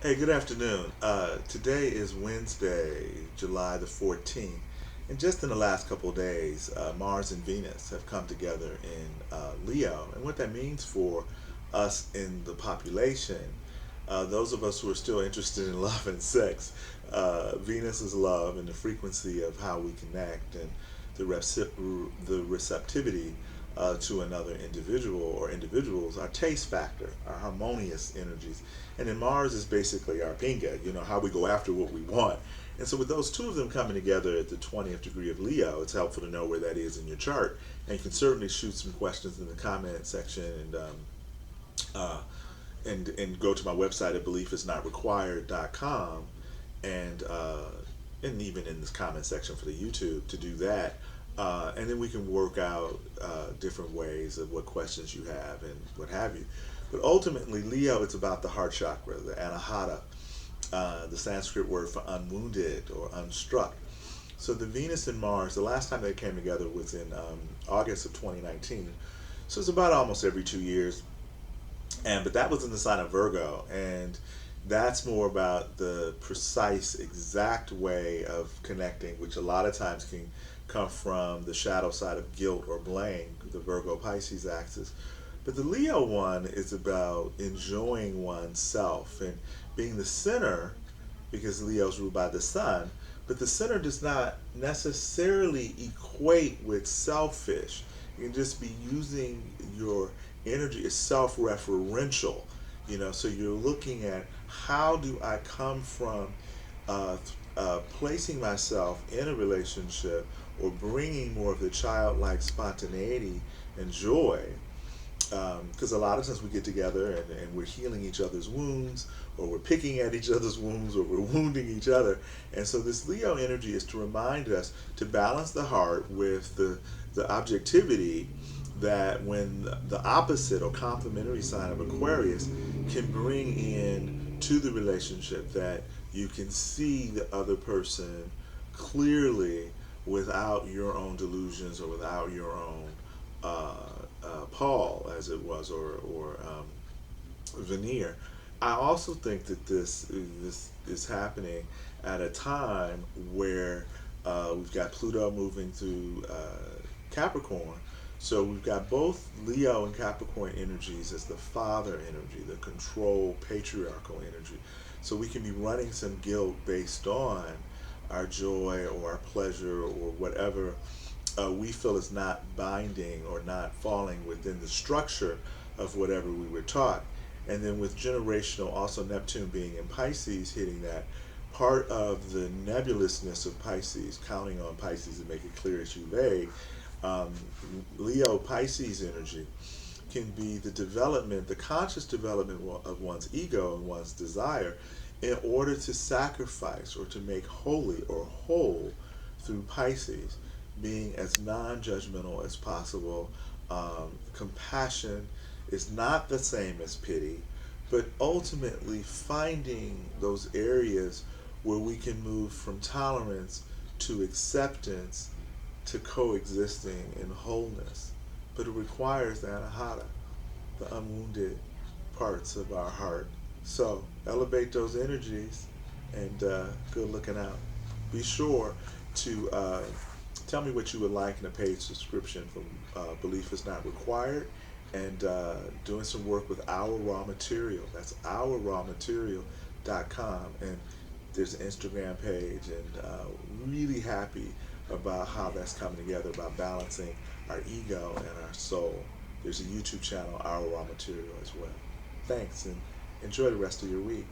Hey, good afternoon. Today is Wednesday, July the 14th. And just in the last couple of days, Mars and Venus have come together in Leo. And what that means for us in the population, those of us who are still interested in love and sex, Venus is love and the frequency of how we connect and the receptivity to another individual or individuals, our taste factor, our harmonious energies. And then Mars is basically our pinga, how we go after what we want. And so with those two of them coming together at the 20th degree of Leo, it's helpful to know where that is in your chart. And you can certainly shoot some questions in the comment section uh, and go to my website at beliefisnotrequired.com and and even in this comment section for the YouTube to do that. And then we can work out different ways of what questions you have and what have you. But ultimately, Leo, it's about the heart chakra, the anahata, the Sanskrit word for unwounded or unstruck. So the Venus and Mars, the last time they came together was in August of 2019. So it's about almost every 2 years. But that was in the sign of Virgo, and that's more about the precise, exact way of connecting, which a lot of times can come from the shadow side of guilt or blame, the Virgo Pisces axis. But the Leo one is about enjoying oneself and being the center, because Leo's ruled by the sun. But the center does not necessarily equate with selfish. You can just be using your energy as self-referential. So you're looking at how do I come from uh, placing myself in a relationship or bringing more of the childlike spontaneity and joy, because a lot of times we get together and we're healing each other's wounds, or we're picking at each other's wounds, or we're wounding each other. And so this Leo energy is to remind us to balance the heart with the objectivity, that when the opposite or complementary sign of Aquarius can bring in to the relationship, that you can see the other person clearly without your own delusions or without your own uh, Paul, as it was, or veneer. I also think that this is happening at a time where we've got Pluto moving through Capricorn. So we've got both Leo and Capricorn energies as the father energy, the control patriarchal energy. So we can be running some guilt based on our joy or our pleasure or whatever we feel is not binding or not falling within the structure of whatever we were taught. And then with generational, also Neptune being in Pisces, hitting that part of the nebulousness of Pisces, counting on Pisces to make it clear as you vague. um, Leo Pisces energy can be the development, the conscious development of one's ego and one's desire in order to sacrifice or to make holy or whole through Pisces, being as non judgmental as possible. Compassion is not the same as pity, but ultimately finding those areas where we can move from tolerance to acceptance to coexisting in wholeness. But it requires the anahata, the unwounded parts of our heart. So elevate those energies and good looking out. Be sure to tell me what you would like in a paid subscription from Belief is Not Required, and doing some work with Our Raw Material. That's ourrawmaterial.com. And there's an Instagram page, and really happy about how that's coming together, about balancing our ego and our soul. There's a YouTube channel, Our Raw Material, as well. Thanks, and enjoy the rest of your week.